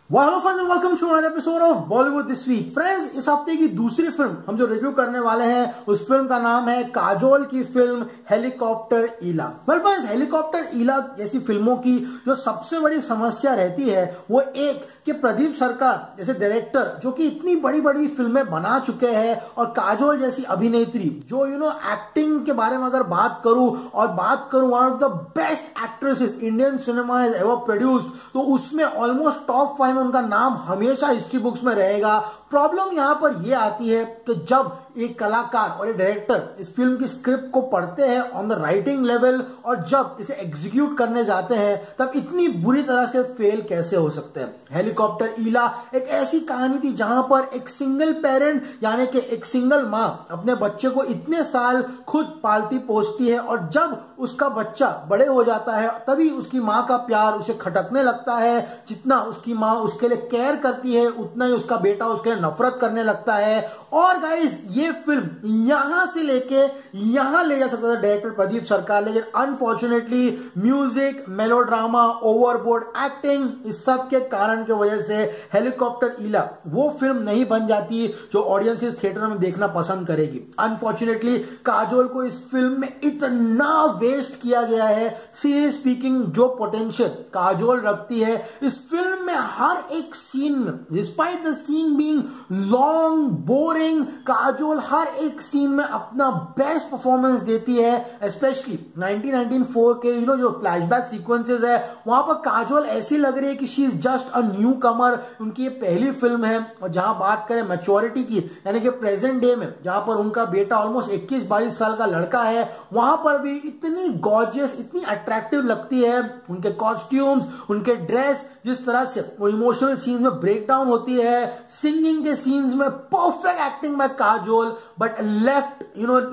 Hello friends and welcome to another episode of Bollywood this week. Friends, इस हफ्ते की दूसरी फिल्म हम जो रिव्यू करने वाले हैं उस फिल्म का नाम है काजोल की फिल्म हेलीकॉप्टर ईला। वेल फ्रेंड्स, हेलीकॉप्टर ईला जैसी फिल्मों की जो सबसे बड़ी समस्या रहती है वो एक कि प्रदीप सरकार जैसे डायरेक्टर जो कि इतनी बड़ी बड़ी फिल्में बना चुके हैं और काजोल जैसी अभिनेत्री जो एक्टिंग के बारे में अगर बात करूं one of the best actresses Indian cinema has ever produced, तो उसमें ऑलमोस्ट टॉप 5 में उनका नाम हमेशा हिस्ट्री बुक्स में रहेगा। प्रॉब्लम यहां पर यह आती है कि जब एक कलाकार और एक डायरेक्टर इस फिल्म की स्क्रिप्ट को पढ़ते हैं ऑन द राइटिंग लेवल और जब इसे एग्जीक्यूट करने जाते हैं तब इतनी बुरी तरह से फेल कैसे हो सकते हैं। हेलीकॉप्टर ईला एक ऐसी कहानी थी जहां पर एक सिंगल पेरेंट यानी कि एक सिंगल मां अपने बच्चे को इतने साल खुद पालती पोसती है और जब उसका बच्चा बड़े हो जाता है तभी उसकी मां का प्यार उसे खटकने लगता है। जितना उसकी मां उसके लिए केयर करती है उतना ही उसका बेटा उसके लिए नफरत करने लगता है। और गाइस, ये फिल्म यहां से लेके यहां ले जा सकता था डायरेक्टर प्रदीप सरकार, लेकिन unfortunately music, melodrama, overboard acting, इस सब के कारण की वजह से हेलीकॉप्टर ईला वो फिल्म नहीं बन जाती जो ऑडियंसेस थिएटर में देखना पसंद करेगी। अनफॉर्चुनेटली काजोल को इस फिल्म में इतना वेस्ट किया गया है। सीरियस स्पीकिंग, जो पोटेंशियल काजोल रखती है इस फिल्म में हर एक सीन में, despite the scene being long boring, Kajol हर एक सीन में अपना बेस्ट परफॉर्मेंस देती है। स्पेशली 1994 के जो फ्लैशबैक सीक्वेंसेस है वहां पर काजोल ऐसी लग रही है कि she is just a newcomer. उनकी ये पहली फिल्म है और जहां बात करें मैच्योरिटी की यानी कि प्रेजेंट डे में जहां पर उनका बेटा ऑलमोस्ट 21-22 साल का लड़का है, वहां पर भी इतनी गॉर्जियस, इतनी अट्रैक्टिव लगती है। उनके कॉस्ट्यूम्स, उनके ड्रेस, जिस तरह से वो इमोशनल सीन्स में ब्रेक डाउन होती है, सिंगिंग के सीन्स में perfect acting by Kajol, but left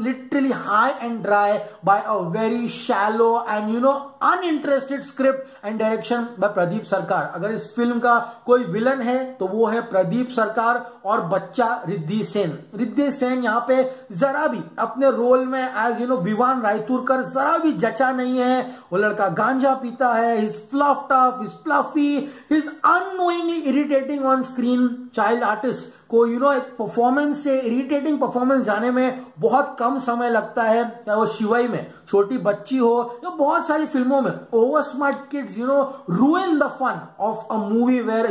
literally high and dry by a very shallow and uninterested script and direction by Pradeep Sarkar. अगर इस फिल्म का कोई विलन है तो वो है प्रदीप सरकार और बच्चा रिद्धि सेन। रिद्धि सेन यहाँ पे जरा भी अपने रोल में एज विवान रायतुरकर जरा भी जचा नहीं है। वो लड़का गांजा पीता है, his fluff tough, his fluffy, his unknowingly irritating on screen. Child artist को एक परफॉर्मेंस से इरिटेटिंग परफॉर्मेंस जाने में बहुत कम समय लगता है, चाहे वो शिवाई में छोटी बच्ची हो या बहुत सारी फिल्मों में over smart kids ruin the fun of a movie where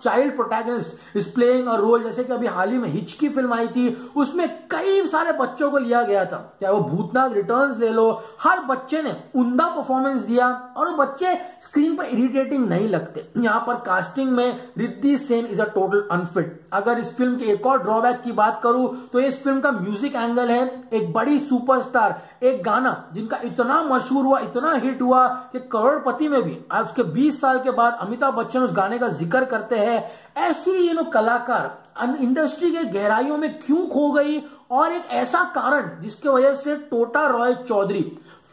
child protagonist is playing a role. जैसे कि अभी हाल ही में हिच की फिल्म आई थी, उसमें कई सारे बच्चों को लिया गया था, चाहे वो भूतनाथ रिटर्न्स ले लो, हर बच्चे ने उम्दा परफॉर्मेंस दिया और वो बच्चे स्क्रीन पर इरिटेटिंग नहीं लगते। यहाँ पर कास्टिंग में Riddhi Sen is a total unfit. अगर इस फिल्म की एक और ड्रॉबैक की बात करूं तो इस फिल्म का म्यूजिक एंगल है। एक बड़ी सुपरस्टार, एक गाना जिनका इतना मशहूर हुआ, इतना हिट हुआ कि करोड़पति में भी आज उसके 20 साल के बाद अमिताभ बच्चन उस गाने का जिक्र करते हैं। ऐसी कलाकार इंडस्ट्री के गहराइयों में क्यों खो गई, और एक ऐसा कारण जिसकी वजह से Tota Roy Chowdhury,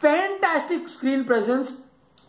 fantastic screen presence,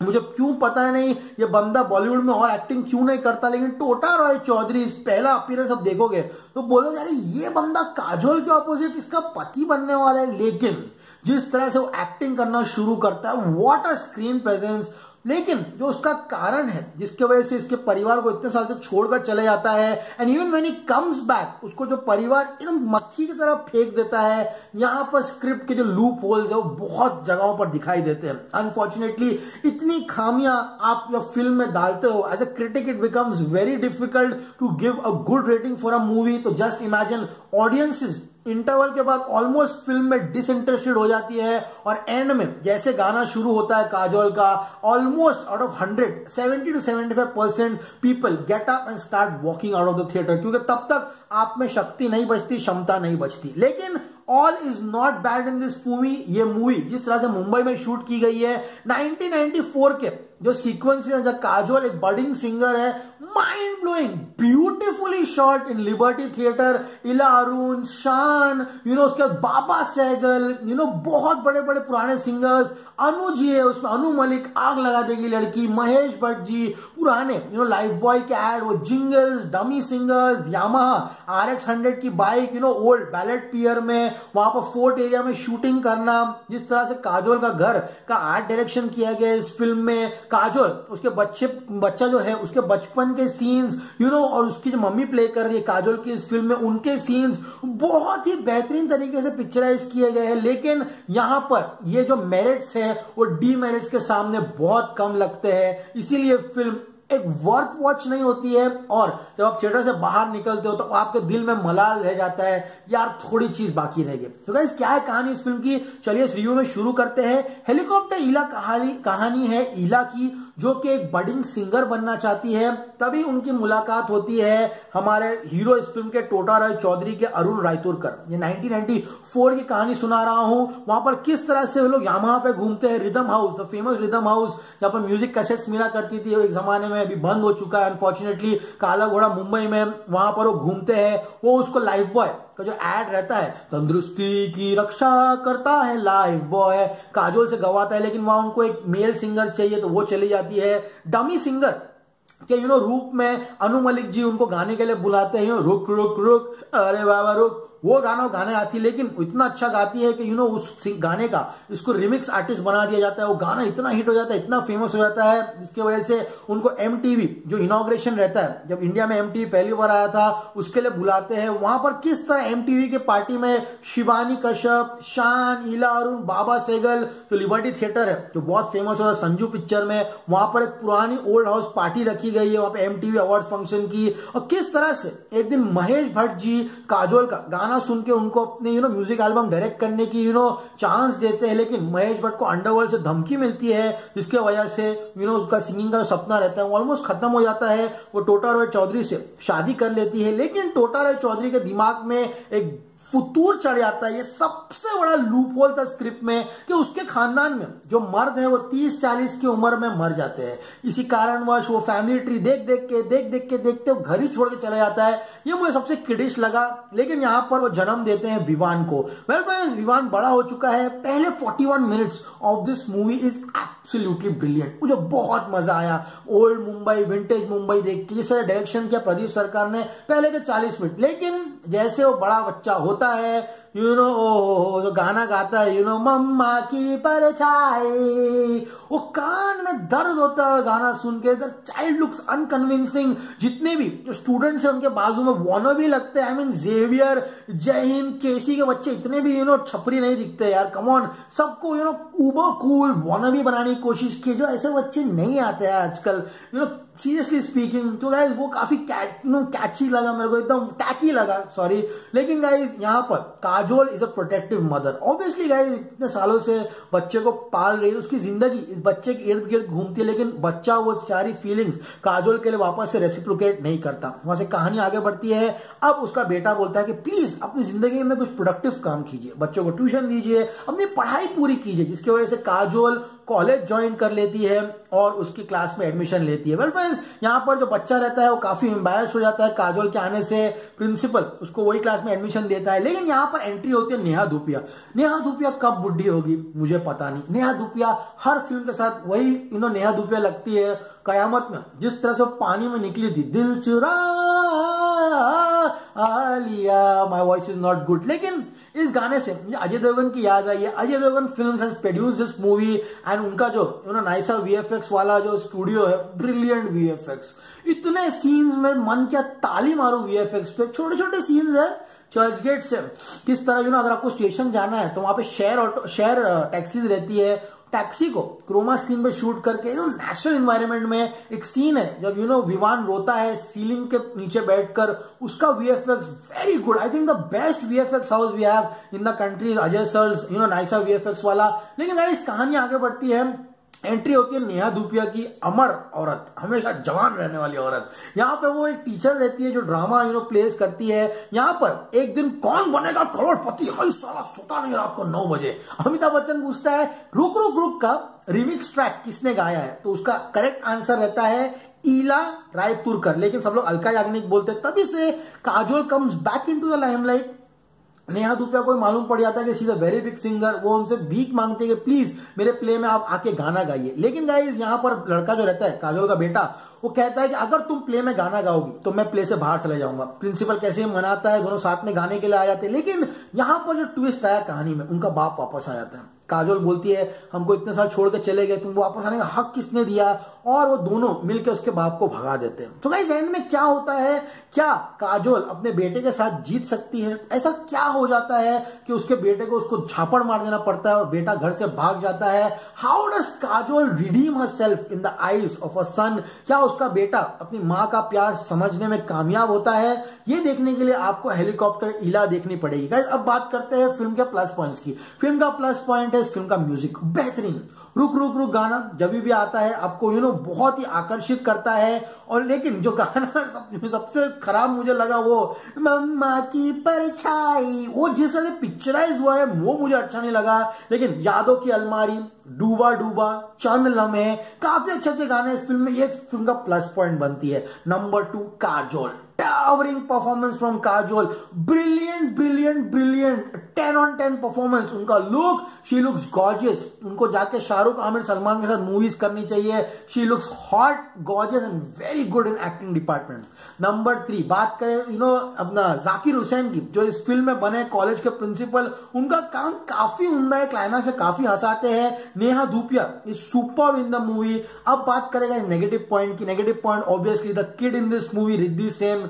मुझे क्यों पता नहीं ये बंदा बॉलीवुड में और एक्टिंग क्यों नहीं करता, लेकिन टोटा रॉय चौधरी इस पहला अपीयरेंस अब देखोगे तो बोलोगे यार ये बंदा काजोल के ऑपोजिट इसका पति बनने वाला है। लेकिन जिस तरह से वो एक्टिंग करना शुरू करता है, व्हाट अ स्क्रीन प्रेजेंस। लेकिन जो उसका कारण है जिसके वजह से इसके परिवार को इतने साल से छोड़कर चले जाता है, and even when he comes back उसको जो परिवार एकदम मक्खी की तरह फेंक देता है। यहां पर स्क्रिप्ट के जो लूप होल्स है वो बहुत जगहों पर दिखाई देते हैं। अनफॉर्चुनेटली इतनी खामियां आप जब फिल्म में डालते हो, as a critic it becomes very difficult to give a good rating for a movie. तो जस्ट इमेजिन ऑडियंसेस इंटरवल के बाद ऑलमोस्ट फिल्म में डिसइंटरेस्टेड हो जाती है और एंड में जैसे गाना शुरू होता है काजोल का, almost out of 100 70 to 75% people get up and start walking out of the theatre, क्योंकि तब तक आप में शक्ति नहीं बचती, क्षमता नहीं बचती। लेकिन all is not bad in this movie. ये मूवी जिस तरह से मुंबई में शूट की गई है, 1994 के जो सीक्वेंस है जब काजोल एक बडिंग सिंगर है, mind blowing, beautifully shot in liberty theatre, इला अरुण, शान, उसके बाद बाबा सहगल, बहुत बड़े बड़े पुराने सिंगर्स, अनु जी है उसमें, अनु मलिक, आग लगा देगी लड़की, महेश भट्ट जी, पुराने लाइफ बॉय के एड, वो jingles, dummy singers, Yamaha RX 100 की बाइक, ओल्ड बैलेट पियर में वहां पर फोर्ट एरिया में शूटिंग करना, जिस तरह से काजोल का घर का आर्ट डायरेक्शन किया गया इस फिल्म में, काजोल उसके बच्चा जो है उसके बचपन के सीन्स और उसकी जो मम्मी प्ले कर रही है काजोल की इस फिल्म में, उनके सीन्स बहुत ही बेहतरीन तरीके से पिक्चराइज किए गए हैं। लेकिन यहां पर ये जो मेरिट्स है वो डीमेरिट्स के सामने बहुत कम लगते हैं, इसीलिए फिल्म एक वर्थ वॉच नहीं होती है। और जब आप थिएटर से बाहर निकलते हो तो आपके दिल में मलाल रह जाता है, यार थोड़ी चीज बाकी रह गई। तो गाइस क्या है कहानी इस फिल्म की, चलिए इस रिव्यू में शुरू करते हैं। हेलीकॉप्टर ईला कहानी है ईला की, जो कि एक बडिंग सिंगर बनना चाहती है। तभी उनकी मुलाकात होती है हमारे हीरो इस फिल्म के टोटा राय चौधरी के अरुण रायतुरकर। ये 1994 की कहानी सुना रहा हूं। वहां पर किस तरह से वो लोग यामाहा पे घूमते हैं, rhythm house, the famous rhythm house जहां पर म्यूजिक कैसेट्स मिला करती थी, एक जमाने में अभी बंद हो चुका है अनफॉर्चुनेटली, काला घोड़ा मुंबई में, वहां पर वो घूमते हैं। वो उसको लाइफ बॉय का जो एड रहता है, तंदुरुस्ती की रक्षा करता है लाइफ बॉय, काजोल से गवाता है, लेकिन वहां उनको एक मेल सिंगर चाहिए तो वो चली जाती है। डमी सिंगर के रूप में अनु मलिक जी उनको गाने के लिए बुलाते हैं, रुक रुक रुक अरे बाबा रुक, वो गाना गाने आती है, लेकिन इतना अच्छा गाती है कि उस गाने का इसको रिमिक्स आर्टिस्ट बना दिया जाता है। वो गाना इतना हिट हो जाता है, इतना फेमस हो जाता है, जिसकी वजह से उनको MTV जो इनॉग्रेशन रहता है, जब इंडिया में MTV पहली बार आया था उसके लिए बुलाते हैं। वहां पर किस तरह MTV के पार्टी में शिवानी कश्यप, शान, ईला अरुण, बाबा सेगल, जो लिबर्टी थिएटर है जो बहुत फेमस हुआ संजू पिक्चर में, वहां पर एक पुरानी ओल्ड हाउस पार्टी रखी गई है वहां पे MTV अवार्ड फंक्शन की। और किस तरह से एक दिन महेश भट्ट जी काजोल का गाना सुन के उनको अपने म्यूजिक एल्बम डायरेक्ट करने की चांस देते हैं, लेकिन महेश भट्ट को अंडरवर्ल्ड से धमकी मिलती है, जिसके वजह से उसका सिंगिंग का सपना रहता है वो ऑलमोस्ट खत्म हो जाता है। वो टोटा रॉय चौधरी से शादी कर लेती है, लेकिन टोटा रॉय चौधरी के दिमाग में एक फुतूर चढ़ जाता है। ये सबसे बड़ा लूप होल था स्क्रिप्ट में कि उसके खानदान में जो मर्द है वो 30-40 की उम्र में मर जाते हैं। इसी कारणवश वो फैमिली ट्री देख देख के देखते वो घर ही छोड़ के चला जाता है। ये मुझे सबसे किडिश लगा। लेकिन यहां पर वो जन्म देते हैं विवान को। वेल फ्रेंड्स, विवान बड़ा हो चुका है। पहले 41 minutes of this movie is absolutely brilliant. मुझे बहुत मजा आया ओल्ड मुंबई, विंटेज मुंबई देख के। जैसे डायरेक्शन किया प्रदीप सरकार ने पहले के 40 मिनट, लेकिन जैसे वो बड़ा बच्चा होता है जो गाना गाता है मम्मा की परछाई, वो कान में दर्द होता है गाना सुन के। The child looks unconvincing. जितने भी जो स्टूडेंट्स हैं उनके बाजू में वॉनो भी लगते हैं। आई मीन जेवियर, जय हिंद, केसी के बच्चे इतने भी छपरी नहीं दिखते यार, कम ऑन। सबको उबर कूल वॉनो भी बनाने की कोशिश की, जो ऐसे बच्चे नहीं आते हैं आजकल सीरियसली स्पीकिंग। तो गाइज वो काफी कैची लगा मेरे को, एकदम टैकी लगा, सॉरी। लेकिन गाइज यहाँ पर Kajol is a protective mother. Obviously guys इतने सालों से बच्चे को पाल रही है, उसकी जिंदगी इस बच्चे के इर्द गिर्द घूमती है, लेकिन बच्चा वो सारी फीलिंग्स काजोल के लिए वापस से रेसिप्रोकेट नहीं करता। वहां से कहानी आगे बढ़ती है। अब उसका बेटा बोलता है कि प्लीज अपनी जिंदगी में कुछ प्रोडक्टिव काम कीजिए, बच्चों को ट्यूशन दीजिए, अपनी पढ़ाई पूरी कीजिए, जिसकी वजह से काजोल कॉलेज ज्वाइन कर लेती है और उसकी क्लास में एडमिशन लेती है। वेल फ्रेंड्स, यहाँ पर जो बच्चा रहता है वो काफी एम्बैरेस हो जाता है काजोल के आने से। प्रिंसिपल उसको वही क्लास में एडमिशन देता है। लेकिन यहाँ पर एंट्री होती है नेहा धूपिया। नेहा धूपिया कब बुढ़ी होगी मुझे पता नहीं। नेहा धूपिया हर फिल्म के साथ वही नेहा धूपिया लगती है। कयामत में जिस तरह से पानी में निकली थी, दिल चुरा लिया, my voice is not good, लेकिन इस गाने से मुझे अजय देवगन की याद आई है। Ajay Devgan films has produced this movie and उनका जो नाइसा VFX वाला जो स्टूडियो है, ब्रिलियंट VFX। इतने सीन्स में मन क्या ताली मारू VFX पे। छोटे छोटे सीन्स है चर्च गेट से किस तरह अगर आपको स्टेशन जाना है तो वहां पे शेयर टैक्सीज रहती है। टैक्सी को क्रोमा स्क्रीन पे शूट करके नेचुरल एनवायरनमेंट में एक सीन है जब विवान रोता है सीलिंग के नीचे बैठकर, उसका VFX very good. I think the best VFX house we have in the country, Ajay sir's Nysa VFX वाला। लेकिन गाइस कहानी आगे बढ़ती है। एंट्री होती है नेहा धूपिया की, अमर औरत, हमेशा जवान रहने वाली औरत। यहाँ पे वो एक टीचर रहती है जो ड्रामा प्लेस करती है। यहाँ पर एक दिन कौन बनेगा करोड़पति, हई साला सोता नहीं रात को 9 बजे। अमिताभ बच्चन पूछता है रुक रुक रुक का रिमिक्स ट्रैक किसने गाया है, तो उसका करेक्ट आंसर रहता है ईला रायतुरकर। लेकिन सब लोग अलका याग्निक बोलते हैं। तभी से Kajol comes back into the limelight. Neha Dhupia को मालूम पड़ जाता है कि she is a very big singer, वो उनसे भीख मांगते हैं कि प्लीज मेरे प्ले में आप आके गाना गाइए। लेकिन गाइस यहाँ पर लड़का जो रहता है, काजोल का बेटा, वो कहता है कि अगर तुम प्ले में गाना गाओगी तो मैं प्ले से बाहर चले जाऊंगा। प्रिंसिपल कैसे मनाता है, दोनों साथ में गाने के लिए आ जाते हैं। लेकिन यहाँ पर जो ट्विस्ट आया कहानी में, उनका बाप वापस आ जाता है। काजोल बोलती है हमको इतने साल छोड़ के चले गए, तुमको वापस आने का हक किसने दिया, और वो दोनों मिलकर उसके बाप को भगा देते हैं। तो गाइस एंड में क्या होता है, क्या काजोल अपने बेटे के साथ जीत सकती है? ऐसा क्या हो जाता है कि उसके बेटे को उसको झापड़ मार देना पड़ता है और बेटा घर से भाग जाता है? How does Kajol redeem herself in the eyes of a son? क्या उसका बेटा अपनी माँ का प्यार समझने में कामयाब होता है? ये देखने के लिए आपको हेलीकॉप्टर ईला देखनी पड़ेगी। गाइस अब बात करते हैं फिल्म के प्लस पॉइंट्स की। फिल्म का प्लस पॉइंट है फिल्म का म्यूजिक, बेहतरीन। रुक रुक रुक गाना जब भी आता है आपको बहुत ही आकर्षित करता है। और लेकिन जो गाना सबसे खराब मुझे लगा वो मम्मा की परछाई, वो जिस तरह से पिक्चराइज हुआ है वो मुझे अच्छा नहीं लगा। लेकिन यादों की अलमारी, डूबा डूबा, चंद लम्हे, काफी अच्छे अच्छे गाने इस फिल्म में, ये फिल्म का प्लस पॉइंट बनती है। Number 2 Kajol, towering performance from Kajol, brilliant brilliant brilliant 10 on 10 performance. उनका लुक, शी लुक्स गॉर्जियस। उनको जाके शाहरुख, आमिर, सलमान के साथ मूवीज करनी चाहिए। She looks hot, gorgeous and very good in acting department. Number 3 बात करें अपना जाकिर हुसैन की, जो इस फिल्म में बने कॉलेज के प्रिंसिपल, उनका काम काफी उम्दा है, क्लाइमैक्स में काफी हंसाते हैं। Neha Dhupia is superb in the movie. अब बात करेगा नेगेटिव पॉइंट की। Negative point obviously the kid in this movie, Riddhi Sen,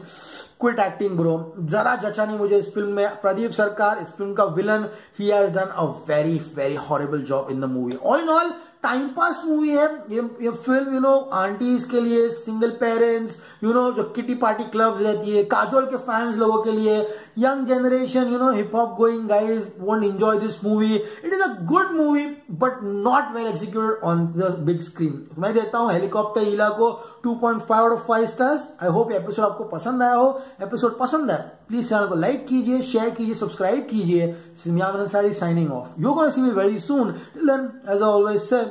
quit acting bro, जरा जचा नहीं मुझे इस फिल्म में। प्रदीप सरकार इस फिल्म का villain, he has done a very very horrible job in the movie. All in all time pass movie है ये फिल्म, आंटीज के लिए, सिंगल पेरेंट्स, जो किटी पार्टी क्लब्स रहती है, काजोल के फैंस लोगों के लिए, young generation, hip hop going guys won't enjoy this movie. It is a good movie but not well executed on the big screen. मैं देता हूं हेलीकॉप्टर ईला को 2.5 out of 5 stars. I hope episode आपको पसंद आया हो। एपिसोड पसंद है प्लीज चैनल को लाइक कीजिए, शेयर कीजिए, सब्सक्राइब कीजिए। Simyan Ansari signing off. You're gonna see me very soon. Till then, as I always say,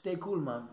stay cool, man.